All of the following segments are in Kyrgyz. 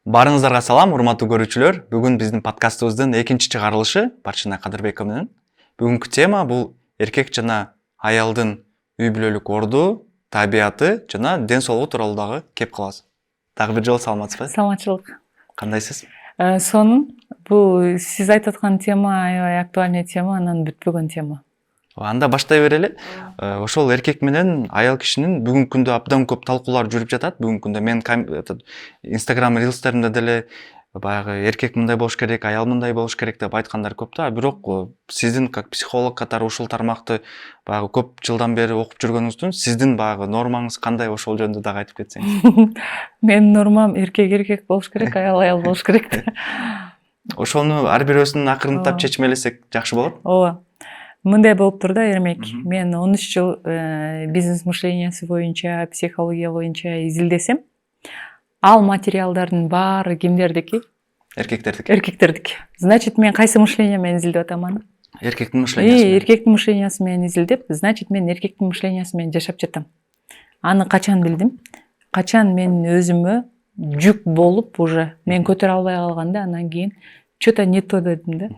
Барыңыздарга салам, урматтуу көрүүчүлөр. Бүгүн биздин подкастыбыздын экинчи чыгарылышы Барчына Кадырбекова менен. Бүгүнкү тема бул эркек жана аялдын үй бүлөлүк орду, табияты жана ден соолугу тууралуу дагы кеп калабыз. Дагы бир жолу саламатсызбы? Саламатчылык. Кандайсыз? Сонун. Бул сиз айтып аткан тема аябай актуальный тема, анан бүтпөгөн тема. Анда баштай берели. Ошол эркек менен аял кишинин бүгүнкү күндө абдан көп талкуулар жүрүп жатат. Бүгүнкү күндө мен Instagram рилстеримде деле баягы эркек мындай болуш керек, аял мындай болуш керек деп айткандар көп да. Бирок сиздин как психолог катары ушул тармакты баягы көп жылдан бери окуп жүргөнүңүздөн сиздин баягы нормаңыз кандай, ошол жөнүндө дагы айтып кетсеңиз. Менин нормам эркек болуш керек, аял болуш керек. Ошону ар бирөөсүн акырынтап чечмелесек жакшы болот. Ооба. Мындай болуп тур да, Эрмек. Мен 13 жыл бизнес мышлениясы боюнча, психология боюнча изилдесем, ал материалдардын баары кимдердики? Эркектердики. Значит, мен кайсы мышление менен изилдеп атам аны? Эркектин мышлениясы. Эркектин мышлениясы менен изилдеп, значит, мен эркектин мышлениясы менен жашап жатам. Аны качан билдим? Качан мен өзүмө жүк болуп уже мен көтөрө албай калганда, анан кийин что-то не то дедим да.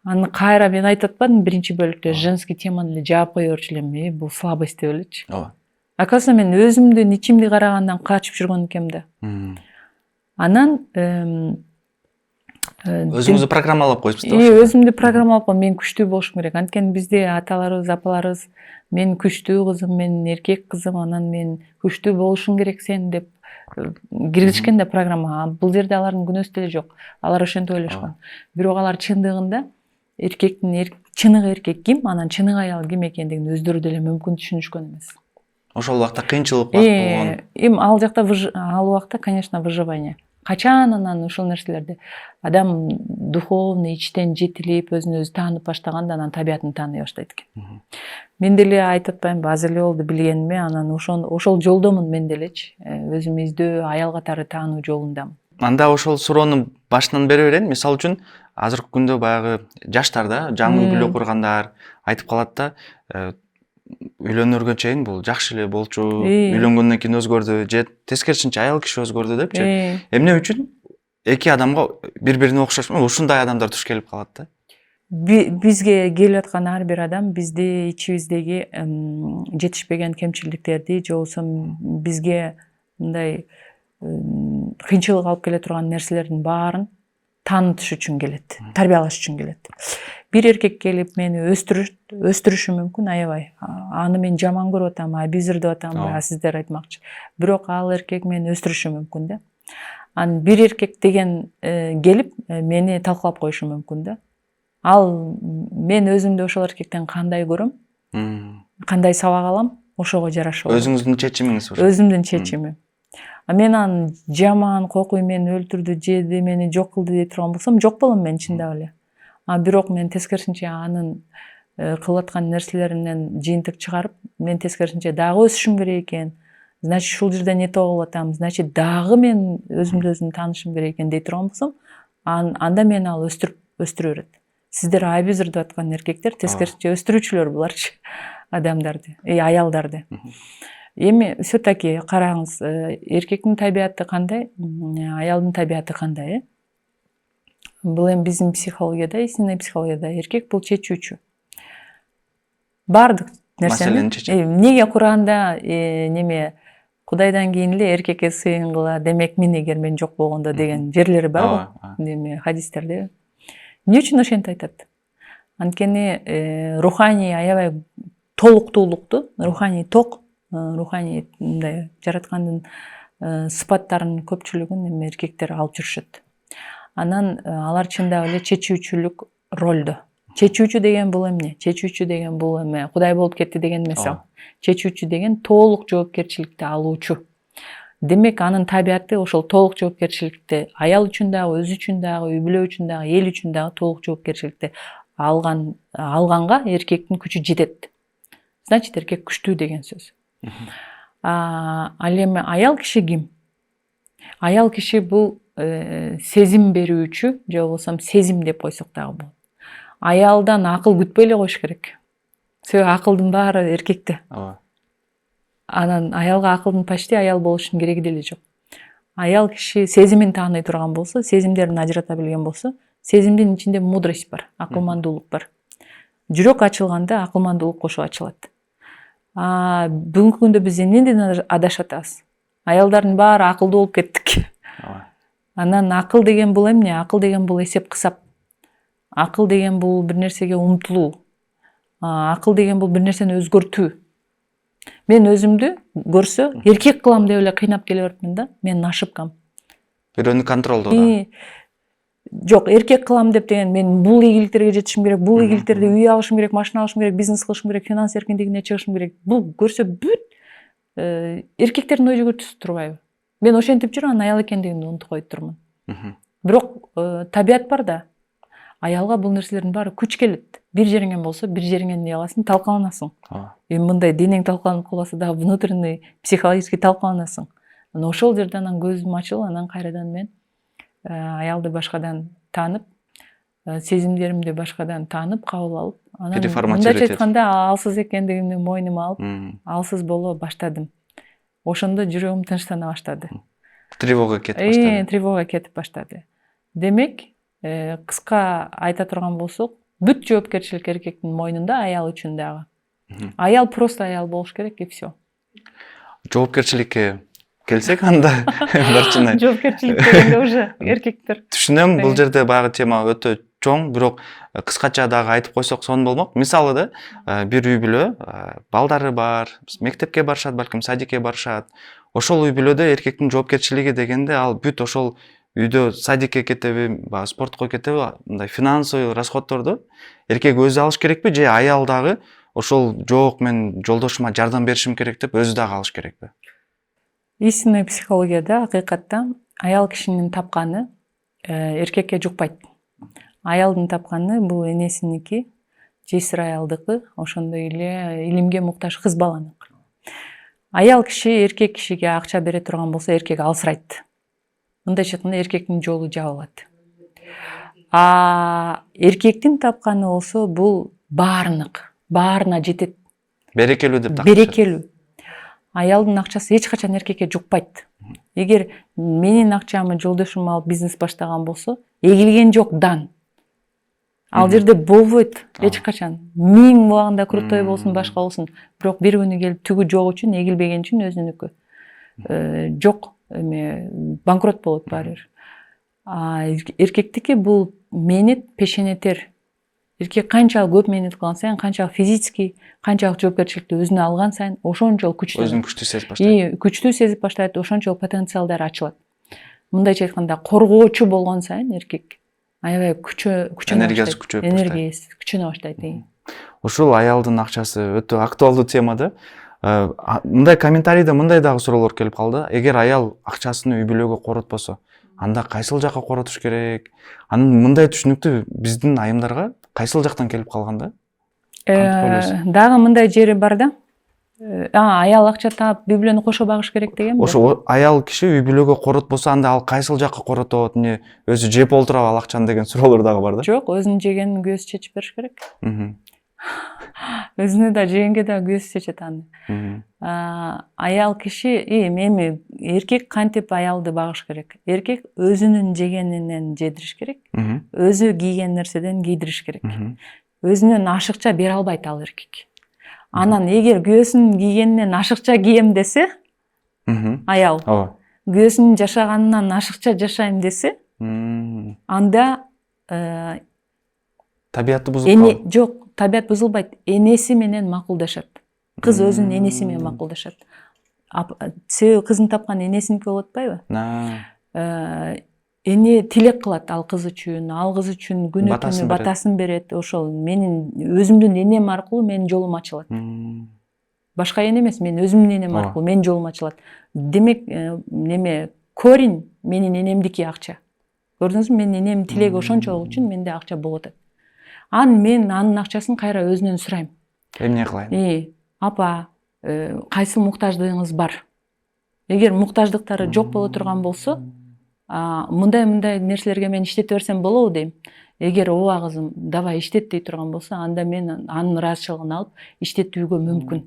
Аны кайра мен айтып атпадым биринчи бөлүктө женский теманы эле жаап кое берчү элем, бул слабость деп элечи. Ооба. Оказывается, мен өзүмдүн ичимди карагандан качып жүргөн экенмин да. Анан өзүңүздү программалап коюпсуз да? Өзүмдү программалап коюп, мен күчтүү болушум керек. Анткени бизде аталарыбыз, апаларыбыз мен күчтүү кызым, мен эркек кызым, анан мен күчтүү болушуң керек сен деп киргизишкен да программага. Бул жерде алардын күнөөсү деле жок. Алар ошентип ойлошкон. Бирок алар чындыгында эркектин чыныгы эркек ким, анан чыныгы аял ким экендигин өздөрү деле мүмкүн түшүнүшкөн эмес. Ошол убакта кыйынчылык болгон. Ал жакта ал убакта, конечно, выживание. Качан анан ушул нерселерди адам духовный ичтен жетилип, өзүн өзү таанып баштаганда анан табиятын тааный баштайт экен. Мен деле айтып атпаймынбы, азыр эле болду билгениме, анан ошол жолдомун мен делечи. Өзүм издөө, аял катары таануу жолундамын. Анда ошол суроону башынан бере берейин. Мисалы үчүн азыркы күндө баягы жаштар да, жаңы үй бүлө кургандар айтып калат да, үйлөнөргө чейин бул жакшы эле болчу, үйлөнгөндөн кийин өзгөрдү, же тескерисинче аял киши өзгөрдү депчи. Эмне үчүн эки адамга бири-бирине окшош, ушундай адамдар туш келип калат да? Бизге келип аткан ар бир адам бизди ичибиздеги жетишпеген кемчиликтерди, же болбосо бизге мындай кыйынчылык алып келе турган нерселердин баарын таанытыш үчүн келет, тарбиялаш үчүн келет. Бир эркек келип мени өстүрүшү мүмкүн, аябай. Аны мен жаман көрүп атам, абьюзер деп атам, сиздер айтмакчы. Бирок ал эркек мени өстүрүшү мүмкүн да. Анан бир эркек деген келип мени талкуулап коюшу мүмкүн да. Ал мен өзүмдү ошол эркектен кандай көрөм, кандай сабак алам, ошого жараша. Өзүңүздүн чечимиңиз ошо. Өзүмдүн чечимим. Мен аны жаман, кокуй мени өлтүрдү, жеди, мени жок кылды дей турган болсом, жок болом мен чындап эле. Бирок мен тескерисинче анын кылып аткан нерселеринен жыйынтык чыгарып, мен тескерисинче дагы өсүшүм керек экен. Значит, ушул жерде не то кылып атам, значит, дагы мен өзүмдү өзүм таанышым керек экен дей турган болсом, анда мени ал өстүрө берет. Сиздер абьюзер деп аткан эркектер тескерисинче өстүрүүчүлөр буларчы адамдарды, аялдарды. Эми все-таки караңыз, эркектин табияты кандай, аялдын табияты кандай, Бул эми биздин психологияда, истинный психологияда эркек бул чечүүчү. Бардык нерсени эмнеге Куранда неме Кудайдан кийин эле эркекке сыйынгыла, демек мен эгер мен жок болгондо деген жерлери бар го, неме хадистерде. Эмне үчүн ошентип айтат? Анткени руханий аябай толуктуулукту, руханий ток, руханий мындай жараткандын сыпаттарынын көпчүлүгүн эми эркектер алып жүрүшөт. Анан алар чындап эле чечүүчүлүк ролдо. Чечүүчү деген бул эмне? Чечүүчү деген бул эме Кудай болуп кетти деген эмес ал. Чечүүчү деген толук жоопкерчиликти алуучу. Демек анын табияты ошол толук жоопкерчиликти аял үчүн дагы, өзү үчүн дагы, үй бүлө үчүн дагы, эл үчүн дагы толук жоопкерчиликти алганга эркектин күчү жетет. Значит, эркек күчтүү деген сөз. Ал эми аял киши ким? Аял киши бул сезим берүүчү, же болбосо сезим деп койсок дагы болот. Аялдан акыл күтпөй эле коюш керек. Себеби акылдын баары эркекте. Анан аялга акылдын почти аял болушунун кереги деле жок. аял киши сезимин тааный турган болсо, сезимдерин ажырата билген болсо, сезимдин ичинде мудрость бар, акылмандуулук бар. Жүрөк ачылганда акылмандуулук кошо ачылат. Бүгүнкү күндө биз эмнеден адашып атабыз? Аялдардын баары акылдуу болуп кеттик. Анан акыл деген бул эмне? Акыл деген бул эсеп кысап. Акыл деген бул бир нерсеге умтулуу. Акыл деген бул бир нерсени өзгөртүү. Мен өзүмдү көрсө, эркек кылам деп эле кыйнап келе берипмин да. Мен ошибкам. Бирөөнү контролдоо. Жок, эркек кылам деп деген мен бул ийгиликтерге жетишим керек, бул ийгиликтерде үй алышым керек, машина алышым керек, бизнес кылышым керек, финанс эркиндигине чыгышым керек. Бул көрсө бүт эркектердин ой жүгүртүүсү турбайбы? Мен ошентип жүрүп анан аял экендигимди унутуп коюп турмун. Бирок табият бар да. Аялга бул нерселердин баары күч келет. Бир жериңен болсо, бир жериңен эмне кыласың, талкаланасың. Мындай денең талкаланып калбаса дагы внутренний психологический талкаланасың. Анан ошол жерде анан көзүм ачылып, анан кайрадан мен аялды башкадан таанып, сезимдеримди башкадан таанып, кабыл алып, анан мындайча айтканда алсыз экендигимди мойнума алып, алсыз боло баштадым. Ошондо жүрөгүм тынчтана баштады. Тревога кетип баштады. Тревога кетип баштады. Демек, кыска айта турган болсок, бүт жоопкерчилик эркектин мойнунда, аял үчүн дагы. Аял просто аял болуш керек и все. Жоопкерчиликке келсек анда барчына. Жоопкерчилик дегенде уже эркектер. Түшүнөм, бул жерде баягы тема өтө чоң, бирок кыскача дагы айтып койсок сонун болмок. Мисалы да, бир үй бүлө, балдары бар, мектепке барышат, балким садикке барышат. Ошол үй бүлөдө эркектин жоопкерчилиги дегенде ал бүт ошол үйдө садикке кетеби, спортко кетеби, мындай финансовый расходторду эркек өзү алыш керекпи же аял дагы ошол жок мен жолдошума жардам беришим керек деп өзү дагы алыш керекпи? Истинный психологияда акыйкатта аял кишинин тапканы эркекке жукпайт. Аялдын тапканы бул энесиники, жесир аялдыкы, ошондой эле илимге муктаж кыз баланыкы. Аял киши эркек кишиге акча бере турган болсо, эркек алсырайт. Мындайча айтканда эркектин жолу жабылат. Эркектин тапканы болсо бул баарынык, баарына жетет. Берекелүү деп такташат. Берекелүү. Аялдын акчасы эч качан эркекке жукпайт. Эгер менин акчамы жолдошум алып бизнес баштаган болсо, эгилген жок дан. Ал жерде болбойт эч качан. Миң убагында крутой болсун, башка болсун, бирок бир күнү келип түгү жок үчүн, эгилбеген үчүн өзүнүкү жок банкрот болот баары бир. Эркектики бул мээнет, пешенетер. Эркек канчалык көп мээнет кылган сайын, канчалык физически, канчалык жоопкерчиликти өзүнө алган сайын, ошончолук күчтүү. Өзүн күчтүү сезип баштайт. Күчтүү сезип баштайт, ошончолук потенциалдары ачылат. Мындайча айтканда, коргоочу болгон сайын эркек аябай энергиясы күчөнө баштайт. Ушул аялдын акчасы өтө актуалдуу тема да. Мындай комментарийде мындай дагы суроолор келип калды. Эгер аял акчасын үй бүлөгө коротпосо, анда кайсыл жакка коротуш керек? Анын мындай түшүнүктүү биздин айымдарга кайсыл жактан келип калган да? Дагы мындай жери бар да. Аял акча таап үй бүлөнү кошо багыш керек деген. Ошо аял киши үй бүлөгө коротпосо, анда ал кайсыл жакка коротот, эмне өзү жеп олтурабы ал акчаны деген суроолор дагы бар да. Жок, өзүнүн жегенин көзү чечип бериш керек. Өзүнө да жегенге да көзү чечет аны. Аял киши, эми эркек кантип аялды багыш керек? Эркек өзүнүн жегенинен жедириш керек, өзү кийген нерседен кийдириш керек. Өзүнөн ашыкча бере албайт ал эркек. Анан эгер күйөөсүнүн кийгенинен ашыкча кийем десе, аял күйөөсүнүн жашаганынан ашыкча жашайм десе, анда табиятты бузуп калат. Жок, табият бузулбайт. Энеси менен макулдашат. Кыз өзүнүн энеси менен макулдашат. Себеби кыздын тапканы энесиники болуп атпайбы? Эне тилек кылат ал кыз үчүн, ал кыз үчүн күнү түнү батасын берет. Ошол менин өзүмдүн энем аркылуу менин жолум ачылат. Башка эне эмес, мен өзүмдүн энем аркылуу менин жолум ачылат. Демек, корень менин энемдики акча. Көрдүңүзбү? Менин энемдин тилеги ошончолук үчүн менде акча болуп атат. Мен анын акчасын кайра өзүнөн сурайм. Эмне кылайын? Апа, кайсы муктаждыгыңыз бар? Эгер муктаждыктары жок боло турган болсо, мындай нерселерге мен иштете берсем болобу дейм. Эгер ооба кызым давай иштет дей турган болсо, анда мен анын ыраазычылыгын алып иштетүүгө мүмкүн.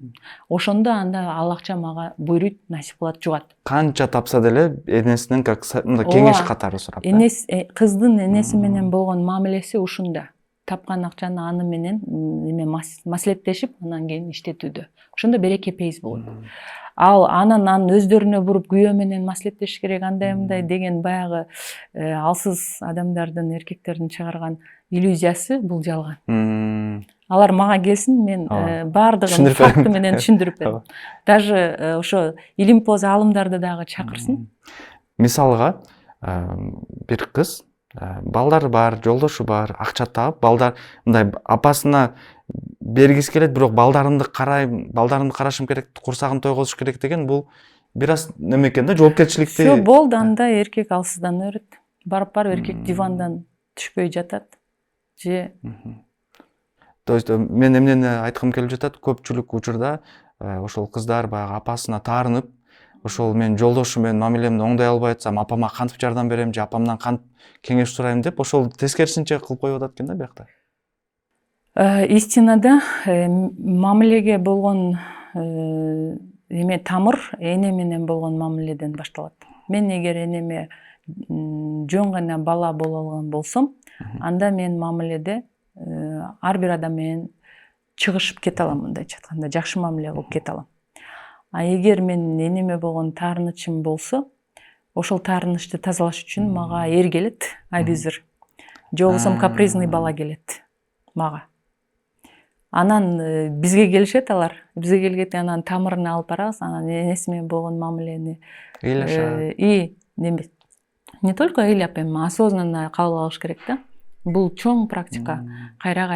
Ошондо анда ал акча мага буйруйт, насип кылат, жугат. Канча тапса деле энесинен как мындай кеңеш катары сурап. Кыздын энеси менен болгон мамилеси ушунда. Тапкан акчаны аны менен маслектешип, анан кийин иштетүүдө. Ошондо береке пейиз болот. Ал анын өздөрүнө буруп күйөө менен маслеттеш керек, андай мындай деген баягы алсыз адамдардын, эркектердин чыгарган иллюзиясы, бул жалган. Алар мага келсин, мен баардыгын факты менен түшүндүрүп берем. Даже ошо илимпоз алымдарды дагы чакырсын. Мисалга, бир кыз балдары бар, жолдошу бар, акча таап, балдар мындай апасына бергиси келет, бирок балдарымды карашым керек, курсагын тойгозуш керек деген, бул бир аз неме экен да, жоопкерчиликти. Всё болду, анда эркек алсыздан өрөт. Барып эркек дивандан түшпөй жатат. Же То есть мен эмнени айткым келип жатат, көпчүлүк учурда ошол кыздар баягы апасына таарынып, ошол мен жолдошум менен мамилемди оңдой албай атсам, апама кантип жардам берем же апамдан кантип кеңеш сурайм деп, ошол тескерисинче кылып коюп атат экен да биякта. Истинада мамилеге болгон тамыр эне менен болгон мамиледен башталат. Мен эгер энеме жөн гана бала боло алган болсом, анда мен мамиледе ар бир адам менен чыгышып кете алам, мындайча айтканда, жакшы мамиле кылып кете алам. Эгер мен энеме болгон таарынычым болсо, ошол таарынычты тазалаш үчүн мага эр келет, абьюзер. Же болбосо капризный бала келет мага. Анан бизге келишет алар. Бизге келгенде анан тамырын алып барабыз, анан энеси менен болгон мамилени не только ыйлап, эми осознанно кабыл алыш керек да. Бул чоң практика, кайра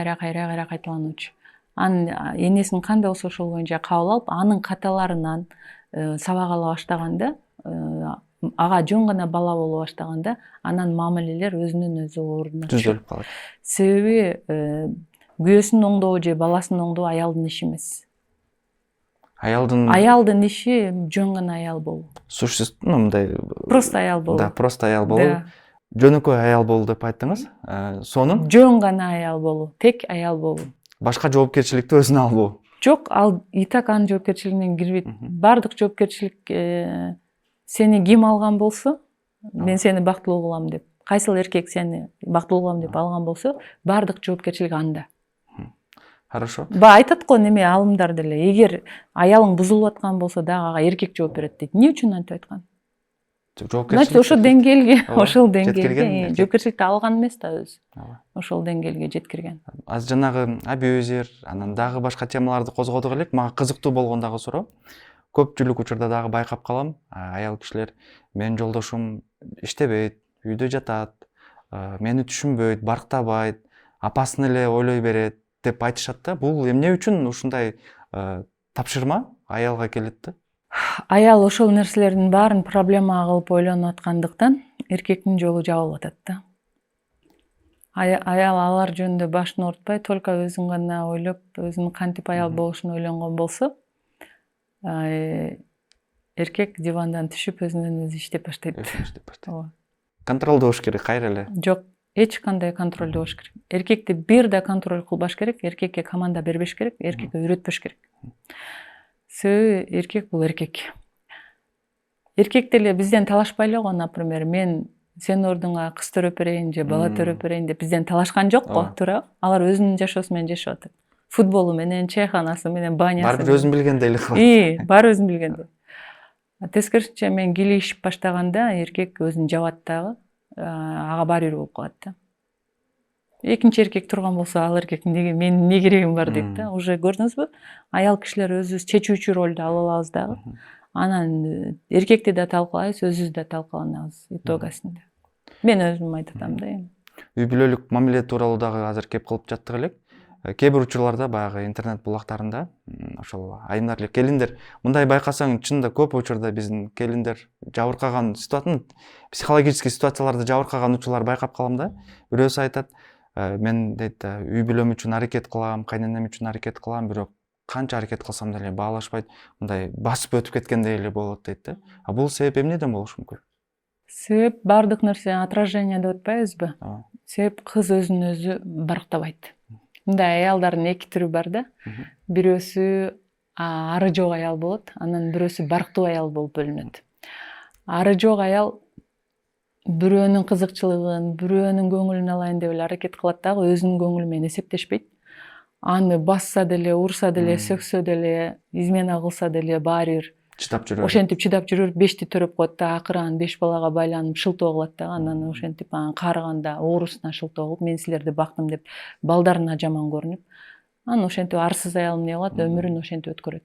кайталануучу. Анын энесин кандай болсо ошол боюнча кабыл алып, анын каталарынан сабак ала баштаганда, ага жөн гана бала боло баштаганда, анан мамилелер өзүнөн өзү ордуна түзүлүп калат. Себеби күйөөсүн оңдоо же баласын оңдоо аялдын иши эмес. Аялдын иши жөн гана аял болуу. Мындай просто аял болуу. Да, просто аял болуу. Жөнөкөй аял болуу деп айттыңыз. Сонун жөн гана аял болуу, тек аял болуу. Башка жоопкерчиликти өзүнө албоо. Жок, ал и так анын жоопкерчилигине кирбейт. Бардык жоопкерчилик сени ким алган болсо, мен сени бактылуу кылам деп, кайсыл эркек сени бактылуу кылам деп алган болсо, бардык жоопкерчилик анда. Хорошо. Айтат го неме алымдар деле, эгер аялың бузулуп аткан болсо дагы ага эркек жооп берет дейт. Эмне үчүн антип айткан? Значит, ошол деңгээлге жоопкерчиликти алган эмес да өзү. Ошол деңгээлге жеткирген. Аз жанагы абьюзер, анан дагы башка темаларды козгодук элек. Мага кызыктуу болгон дагы суроо. Көпчүлүк учурда дагы байкап калам, аял кишилер менин жолдошум иштебейт, үйдө жатат, мени түшүнбөйт, барктабайт, апасын эле ойлой берет деп айтышат да. Бул эмне үчүн ушундай тапшырма аялга келет да? Аял ошол нерселердин баарын проблема кылып ойлонуп аткандыктан эркектин жолу жабылып атат да. Аял алар жөнүндө башын оорутпай, только өзүн гана ойлоп, өзүнүн кантип аял болушун ойлонгон болсо, эркек дивандан түшүп өзүнөн өзү иштеп баштайт. Контролдош керек кайра эле. Жок, эч кандай контролдош керек. Эркекти бир да контроль кылбаш керек, эркекке команда бербеш керек, эркекке үйрөтпөш керек. Себеби эркек бул эркек. Эркек деле бизден талашпай эле го, например, мен сенин ордуңа кыз төрөп берейин же бала төрөп берейин деп бизден талашкан жок го, туура? Алар өзүнүн жашоосу менен жашап атат. Футболу менен, чайханасы менен, банясы. Баары өзүн билгендей эле кылат. Баары өзүн билгендей. Тескерисинче мен кийлигишип баштаганда эркек өзүн жабат дагы, ага баары бир болуп калат да. Экинчи эркек турган болсо, ал эркек менин эмне керегим бар дейт да. Уже көрдүңүзбү? Аял кишилер өзүбүз чечүүчү ролду ала алабыз дагы. Анан эркекти да талкуулайбыз, өзүбүз да талкаланабыз итогасында. Мен өзүм айтып атам да эми. Үй бүлөлүк мамиле тууралуу дагы азыр кеп кылып жаттык элек. Кээ бир учурларда баягы интернет булактарында ошол айымдар эле келиндер, мындай байкасаң, чынында көп учурда биздин келиндер жабыркаган психологический ситуацияларда жабыркаган учурлар байкап калам да. Бирөөсү айтат, мен дейт, үй бүлөм үчүн аракет кылам, кайненем үчүн аракет кылам, бирок канча аракет кылсам деле баалашпайт, мындай басып өтүп кеткендей эле болот дейт да. Бул себеп эмнеден болушу мүмкүн? Себеп бардык нерсе отражение деп атпайбызбы? Себеп кыз өзүн өзү барктабайт. Мындай аялдардын эки түрү бар да. Бирөөсү ары жок аял болот, анан бирөөсү барктуу аял болуп бөлүнөт. Ары жок аял бирөөнүн кызыкчылыгын, бирөөнүн көңүлүн алайын деп эле аракет кылат дагы өзүнүн көңүлү менен эсептешпейт. Аны басса деле, урса деле, сөксө деле, измена кылса деле баары бир чыдап жүрөт. Ошентип чыдап жүрүп, 5ти төрөп коет да, акыры анан 5 балага байланып шылтоо кылат да, анан ошентип анан каарыганда оорусуна шылтоо кылып, мен силерди бактым деп балдарына жаман көрүнүп, анан ошентип арсыз аял эмне кылат, өмүрүн ошентип өткөрөт.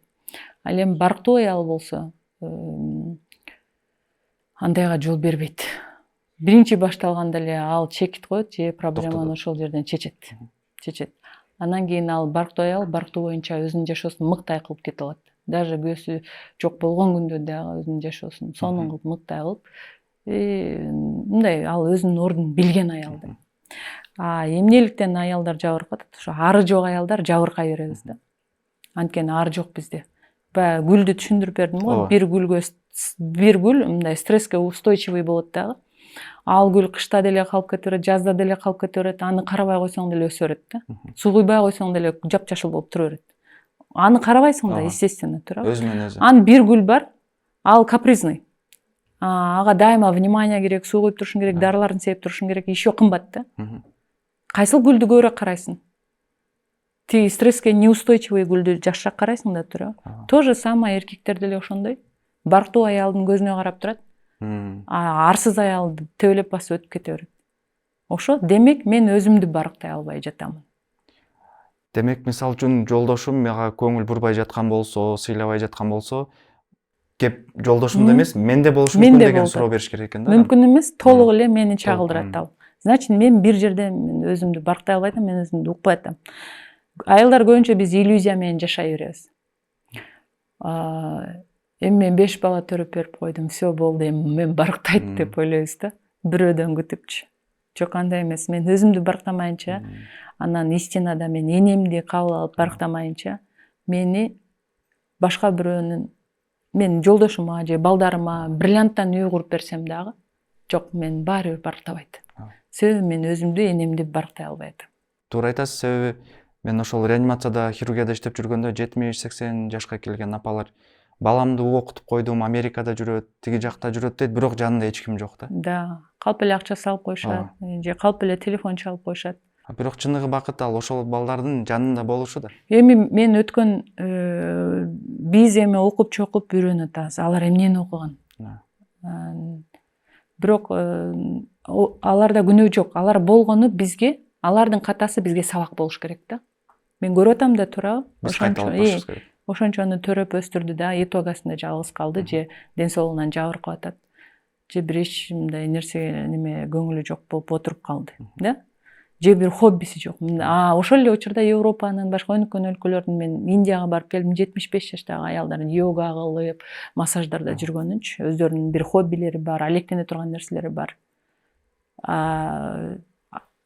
Ал эми барктуу аял болсо, андайга жол бербейт. Биринчи башталганда эле ал чекит коет же проблеманы ошол жерден чечет. Анан кийин ал барктуу аял барктуу боюнча өзүнүн жашоосун мыктай кылып кете алат. Даже күйөөсү жок болгон күндө дагы өзүнүн жашоосун сонун кылып мыктай кылып, мындай ал өзүнүн ордун билген аял да. Эмнеликтен аялдар жабыркап атат? Ошо ары жок аялдар жабыркай беребиз да. Анткени ары жок бизде. Баягы гүлдү түшүндүрүп бердим го. Бир гүл мындай стресске устойчивый болот дагы. Ал гүл кышта деле калып кете берет, жазда деле калып кете берет, аны карабай койсоң деле өсө берет да. Суу куйбай койсоң деле жапжашыл болуп тура берет. Аны карабайсың да, естественно, туурабы? Өзү менен өзү. Анын бир гүл бар, ал капризный. Ага дайыма внимание керек, суу куюп турушуң керек, дарыларын сепип турушуң керек, еще кымбат да. Кайсыл гүлдү көбүрөөк карайсың? Тиги стресске неустойчивый гүлдү жакшыраак карайсың да, туурабы? То же самое эркектер деле ошондой. Барктуу аялдын көзүнө карап турат. Арсыз аялды төбөлөп басып өтүп кете берет. Ошо демек мен өзүмдү барктай албай жатамын. Демек, мисалы үчүн жолдошум мага көңүл бурбай жаткан болсо, сыйлабай жаткан болсо, кеп жолдошумда эмес, менде болушу мүмкүн деген суроо бериш керек экен да. Мүмкүн эмес, толук эле мени чагылдырат ал. Значит, мен бир жерде өзүмдү барктай албай атам, мен өзүмдү укпай атам. Аялдар көбүнчө биз иллюзия менен жашай беребиз. Эми мен 5 бала төрөп берип койдум, все болду, эми мен барктайт деп ойлойбуз да. Бирөөдөн күтүпчү. Жок, андай эмес. Мен өзүмдү барктамайынча, анан истинада мен энемди кабыл алып барктамайынча, мени башка бирөөнүн, мен жолдошума же балдарыма бриллианттан үй куруп берсем дагы, жок, мен баары бир барктабайт. Себеби мен өзүмдү, энемди барктай албай атам. Туура айтасыз, себеби мен ошол реанимацияда, хирургияда иштеп жүргөндө 70-80 жашка келген апалар баламды окутуп койдум, Америкада жүрөт, тиги жакта жүрөт дейт, бирок жанында эч ким жок да. Да, калп эле акча салып коюшат, же калп эле телефон чалып коюшат. Бирок чыныгы бакыт ал ошол балдардын жанында болушу да. Эми мен өткөн биз эми окуп чокуп үйрөнүп атабыз. Алар эмнени окуган? Бирок аларда күнөө жок. Алар болгону бизге, алардын катасы бизге сабак болуш керек да. Мен көрүп атам да, туурабы? Биз кайталап башыбыз керек. Ошончону төрөп өстүрдү да, итогасында жалгыз калды, же ден соолугунан жабыркап атат, же бир эч мындай нерсеге неме көңүлү жок болуп отуруп калды, да? Же бир хоббиси жок. Ошол эле учурда Европанын башка өнүккөн өлкөлөрдүн, мен Индияга барып келдим, 75 жаштагы аялдардын йога кылып, массаждарда жүргөнүнчү, өздөрүнүн бир хоббилери бар, алектене турган нерселери бар.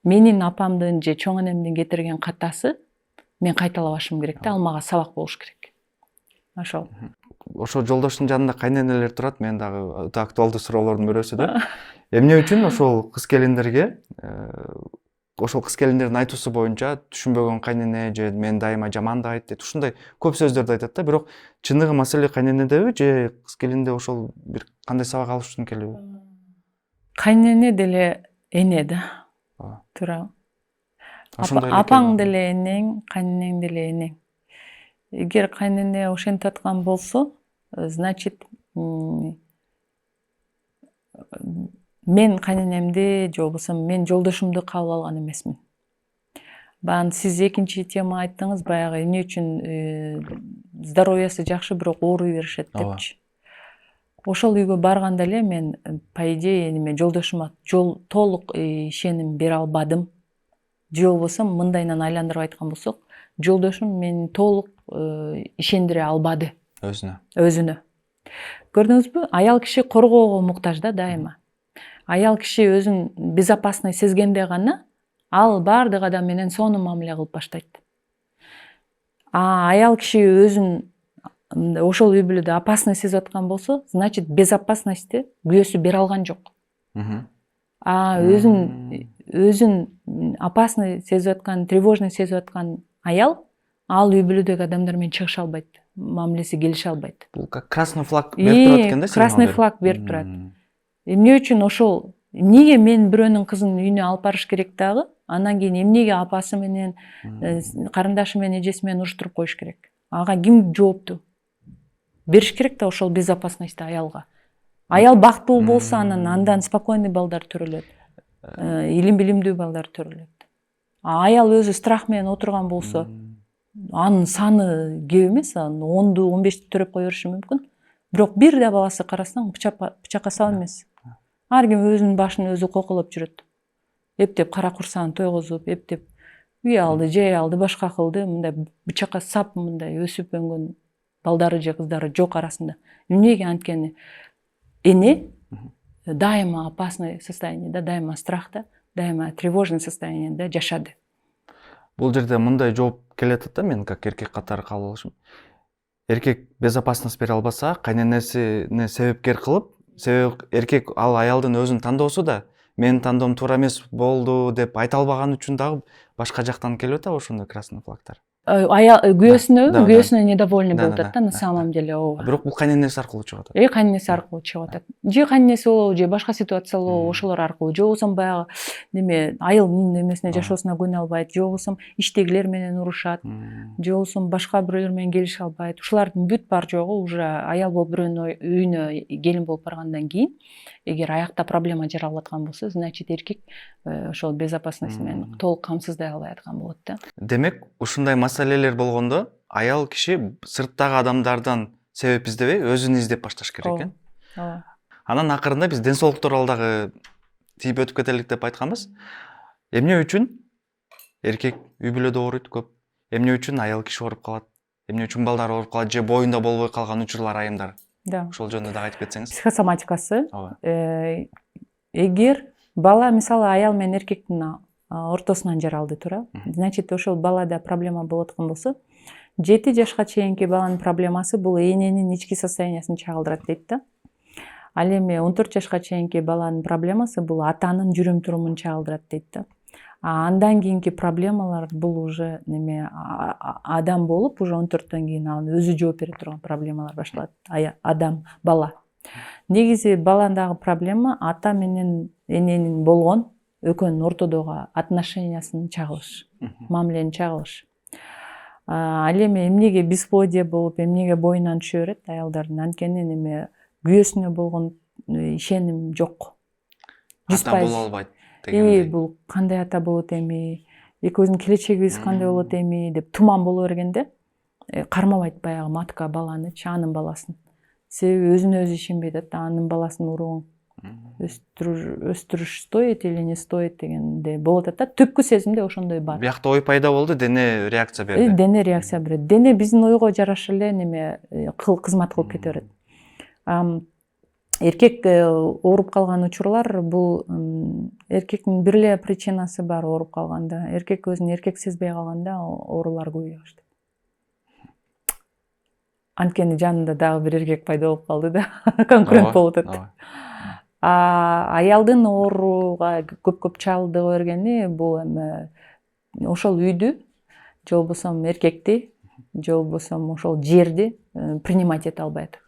Менин апамдын же чоң энемдин кетирген катасы мен кайталабашым керек да, ал мага сабак болуш керек. Ошол. Ошо жолдоштун жанында кайненелер турат, мен дагы өтө актуалдуу суроолордун бирөөсү да. Эмне үчүн ошол кыз келиндерге, ошол кыз келиндердин айтуусу боюнча түшүнбөгөн кайнене же мен дайыма жамандайт дейт, ушундай көп сөздөрдү айтат да, бирок чыныгы маселе кайненедеби же кыз келинде ошол бир кандай сабак алыш үчүн келеби? Кайнене деле эне да. Туура. Апаң деле энең, кайненең деле энең. Эгер кайнене ошентип аткан болсо, значит, мен кайненемди же болбосо мен жолдошумду кабыл алган эмесмин. Баягы сиз экинчи тема айттыңыз, баягы эмне үчүн здоровьясы жакшы, бирок ооруй беришет депчи. Ошол үйгө барганда эле мен по идее неме жолдошума толук ишеним бере албадым. Же болбосо мындайынан айландырып айткан болсок, жолдошум мени толук ишендире албады өзүнө. Көрдүңүзбү? Аял киши коргоого муктаж да дайыма. Аял киши өзүн безопасный сезгенде гана ал баардык адам менен сонун мамиле кылып баштайт. Аял киши өзүн ошол үй бүлөдө опасный сезип аткан болсо, значит безопасностьти күйөөсү бере алган жок. өзүн опасный сезип аткан, тревожный сезип аткан аял ал үй бүлөдөгү адамдар менен чыгыша албайт, мамилеси келише албайт. Бул как красный флаг берип турат экен да, красный флаг берип турат. Эмне үчүн ошол, эмнеге мен бирөөнүн кызын үйүнө алып барыш керек дагы, анан кийин эмнеге апасы менен, карындашы менен, эжеси менен уруштуруп коюш керек? Ага ким жоопту? Бериш керек да ошол безопасностьты аялга. Аял бактылуу болсо андан спокойный балдар төрөлөт. Илим билимдүү балдар төрөлөт. Аял өзү страх менен отурган болсо, анын саны көп эмес, 10-ду 15-ти төрөп кое бериши мүмкүн. Бирок бир да баласы карасаң бычакка сал эмес. Ар ким өзүнүн башын өзү коколоп жүрөт. Эптеп кара курсагын тойгозуп, эптеп үй алды, жай алды, башка кылды, мындай бычакка сап мындай өсүп өнгөн балдары же кыздары жок арасында. Эмнеге? Анткени эне дайыма опасный состояниеда, дайыма страхта, дайыма тревожный состояниеда жашады. Бул жерде мындай жооп келет да, мен как эркек катары кабыл алышым. Эркек безопасность бере албаса, кайненесине себепкер кылып, себеби эркек ал аялдын өзүнүн тандоосу да, менин тандоом туура эмес болду деп айта албаган үчүн дагы башка жактан келип атабы ошондой красный флагтар? Күйөөсүнө недовольный болуп атат да, на самом деле ооба. Бирок бул кайненеси аркылуу чыгып атат. Кайненеси аркылуу чыгып атат. Же кайненеси болобу, же башка ситуация болобу, ошолор аркылуу. Же болбосо баягы неме айылдын эмесине жашоосуна көнө албайт, же болбосо иштегилер менен урушат, же болбосо башка бирөөлөр менен келише албайт. Ушулардын бүт бар жогу уже аял болуп бирөөнүн үйүнө келин болуп баргандан кийин, эгер аякта проблема жаралып аткан болсо, значит эркек ошол безопасность менен толук камсыздай албай аткан болот да. Демек, ушундай маселелер болгондо аял киши сырттагы адамдардан себеп издебей, өзүн издеп башташ керек экен. Ооба. Анан акырында биз ден соолук тууралуу дагы тийип өтүп кетелик деп айтканбыз. Эмне үчүн эркек үй бүлөдө ооруйт көп? Эмне үчүн аял киши ооруп калат? Эмне үчүн балдар ооруп калат же боюнда болбой калган учурлар, айымдар? Да. Ошол жөнүндө дагы айтып кетсеңиз. Психосоматикасы. Эгер бала мисалы аял менен эркектин ортосунан жаралды, туура? Значит, ошол балада проблема болуп аткан болсо, 7 жашка чейинки баланын проблемасы бул эненин ички состояниясын чагылдырат дейт да. Ал эми 14 жашка чейинки баланын проблемасы бул атанын жүрүм-турумун чагылдырат дейт да. Андан кийинки проблемалар бул уже неме адам болуп, уже 14төн кийин анын өзү жооп бере турган проблемалар башталат. Адам, бала. Негизи баландагы проблема ата менен эненин болгон экөөнүн ортодогу отношениясын чагылыш, мамилени чагылыш. Ал эми эмнеге бесплодие болуп, эмнеге боюнан түшө берет аялдардын? Анткени неме күйөөсүнө болгон ишеним жок. Ата боло албайт дегендей. Бул кандай ата болот эми, экөөбүздүн келечегибиз кандай болот эми деп туман боло бергенде кармабайт баягы матка баланычы, анын баласын. Себеби өзүнө өзү ишенбей атат, анын баласын уругун өстүрүш стоит или не стоит дегенде болот атат. Түпкү сезимде ошондой бар. Биякта ой пайда болду, дене реакция берди. Дене реакция берет. Дене биздин ойго жараша эле неме кызмат кылып кете берет. Эркек ооруп калган учурлар бул эркектин бир эле причинасы бар ооруп калганда. Эркек өзүн эркек сезбей калганда оорулар көбөйө баштайт. Анткени жанында дагы бир эркек пайда болуп калды да, конкурент болуп атат. Аялдын ооруга көп чалдыга бергени бул эми ошол үйдү, же болбосо эркекти, же болбосо ошол жерди принимать эте албай атат.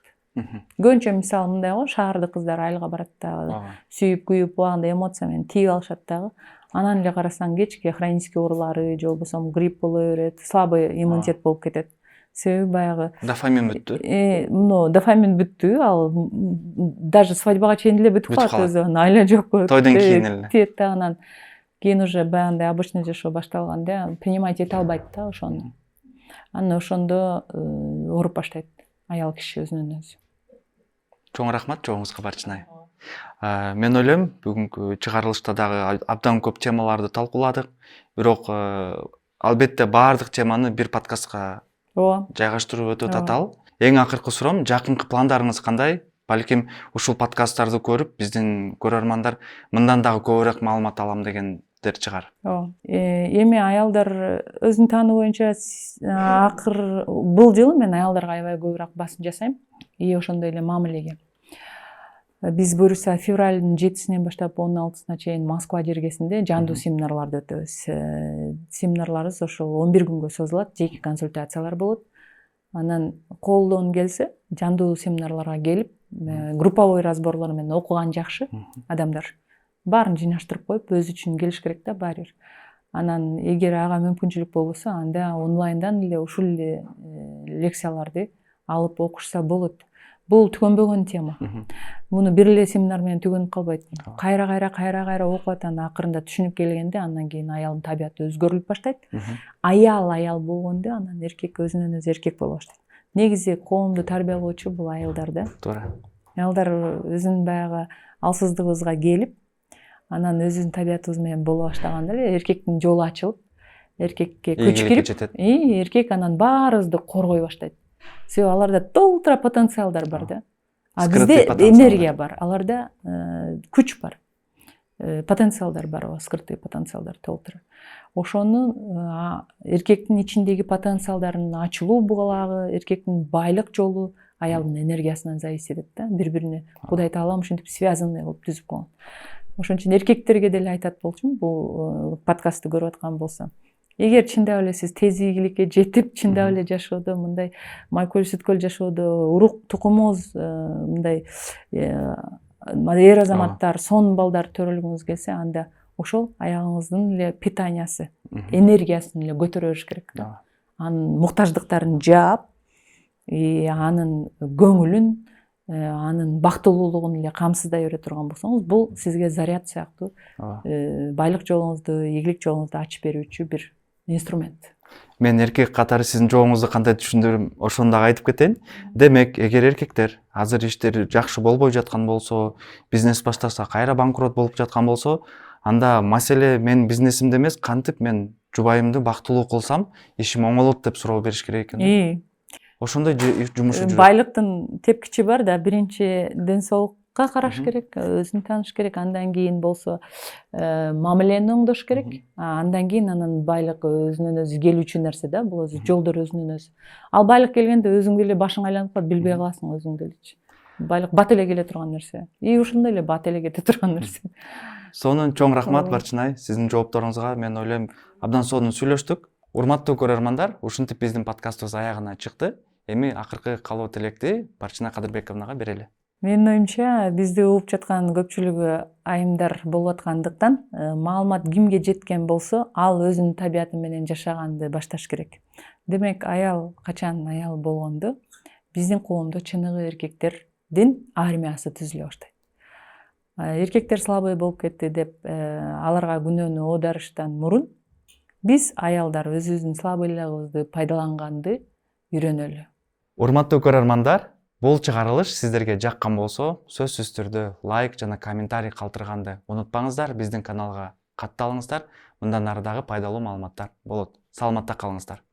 Көбүнчө мисалы мындай го, шаардык кыздар айылга барат дагы, сүйүп күйүп убагында эмоция менен тийип алышат дагы. Анан эле карасаң кечке хронический оорулары, же болбосо грипп боло берет, слабый иммунитет болуп кетет. Себеби баягы дофамин бүттү. Дофамин бүттү, ал даже свадьбага чейин эле бүтүп калат өзү, айла жок. Тойдон кийин эле. Тиет да, анан кийин уже баягындай обычный жашоо башталганда принимать эте албайт да ошону. Анан ошондо ооруп баштайт аял киши өзүнөн өзү. Чоң рахмат, жоогуңузга Барчынай. Мен ойлойм, бүгүнкү чыгарылышта дагы абдан көп темаларды талкууладык. Бирок албетте баардык теманы бир подкастка жайгаштыруу өтө татаал. Эң акыркы суроом, жакынкы пландарыңыз кандай? Балким ушул подкасттарды көрүп, биздин көрөрмандар мындан дагы көбүрөөк маалымат алам дегендер чыгар. Эми аялдар өзүн таануу боюнча бул жылы мен аялдарга аябай көбүрөөк басым жасайм. И ошондой эле мамилеге. Биз буюрса февралдын 7-синен баштап 16-сына чейин Москва жергесинде жандуу семинарларды өтөбүз. Семинарларыбыз ошол 11 күнгө созулат, жеке консультациялар болот. Анан колдон келсе, жандуу семинарларга келип, групповой разборлор менен окуган жакшы адамдар. Баарын жыйнаштырып коюп, өзү үчүн келиш керек да баары бир. Анан эгер ага мүмкүнчүлүк болбосо, анда онлайндан эле ушул эле лекцияларды алып окушса болот. Бул түгөнбөгөн тема. Муну бир эле семинар менен түгөнүп калбайт. Кайра окуп атан акырында түшүнүп келгенде, андан кийин аялдын табияты өзгөрүлүп баштайт. Аял болгондо анан эркек өзүнөн өзү эркек боло баштайт. Негизи коомду тарбиялоочу бул аялдар да. Туура. Аялдар өзүнүн баягы алсыздыгыбызга келип, анан өзүнүн табиятыбыз менен боло баштаганда эле эркектин жолу ачылып, эркекке күч кирип, эркек анан баарыбызды коргой баштайт. Себеби аларда толтура потенциалдар бар да. А бизде энергия бар, аларда күч бар. Потенциалдар бар, скрытый потенциалдар толтура. Ошону эркектин ичиндеги потенциалдарын ачылуу булагы, эркектин байлык жолу аялдын энергиясынан зависит этет да. Бири-бирине Кудай Таалам ушинтип связанный кылып түзүп койгон. Ошон үчүн эркектерге деле айтат болчумун, бул подкастты көрүп аткан болсо. Эгер чындап эле сиз тез ийгиликке жетип, чындап эле жашоодо мындай майкөл сүткөл жашоодо урук тукумуңуз мындай эр азаматтар, сонун балдар төрөлгүңүз келсе, анда ошол аялыңыздын эле питаниясы, энергиясын эле көтөрө бериш керек да. Анын муктаждыктарын жаап, анын көңүлүн, анын бактылуулугун эле камсыздай бере турган болсоңуз, бул сизге заряд сыяктуу байлык жолуңузду, ийгилик жолуңузду ачып берүүчү бир инструмент. Мен эркек катары сиздин жообуңузду кандай түшүндүрүм, ошону дагы айтып кетейин. Демек, эгер эркектер азыр иштери жакшы болбой жаткан болсо, бизнес баштаса кайра банкрот болуп жаткан болсо, анда маселе мен бизнесимде эмес, кантип мен жубайымды бактылуу кылсам, ишим оңолот деп суроо бериш керек экен. Ошондой жумуш жүрөт. Байлыктын тепкичи бар да, биринчи ден соолукка караш керек, өзүн тааныш керек, андан кийин болсо мамилени оңдош керек, андан кийин анан байлык өзүнөн өзү келүүчү нерсе да, бул өзү жолдор өзүнөн өзү. Ал байлык келгенде өзүң деле башың айланып калат, билбей каласың өзүң делечи. Байлык бат эле келе турган нерсе. Ушундай эле бат эле кете турган нерсе. Сонун чоң рахмат Барчынай, сиздин жоопторуңузга. Мен ойлойм, абдан сонун сүйлөштүк. Урматтуу көрөрмандар, ушинтип биздин подкастыбыз аягына чыкты. Эми акыркы калуу тилекти Барчынай Кадырбековнага берели. Менин оюмча, бизди угуп жаткан көпчүлүгү айымдар болуп аткандыктан, маалымат кимге жеткен болсо, ал өзүнүн табияты менен жашаганды башташ керек. Демек, аял качан аял болгондо, биздин коомдо чыныгы эркектердин армиясы түзүлө баштайт. Эркектер слабый болуп кетти деп, аларга күнөөнү оодарыштан мурун, биз аялдар өзүбүздүн слабыйлыгыбызды пайдаланганды үйрөнөлү. Урматтуу көрөрмандар, бул чыгарылыш сиздерге жаккан болсо, сөзсүз түрдө лайк жана комментарий калтырганды унутпаңыздар, биздин каналга катталыңыздар. Мындан ары дагы пайдалуу маалыматтар болот. Саламатта калыңыздар.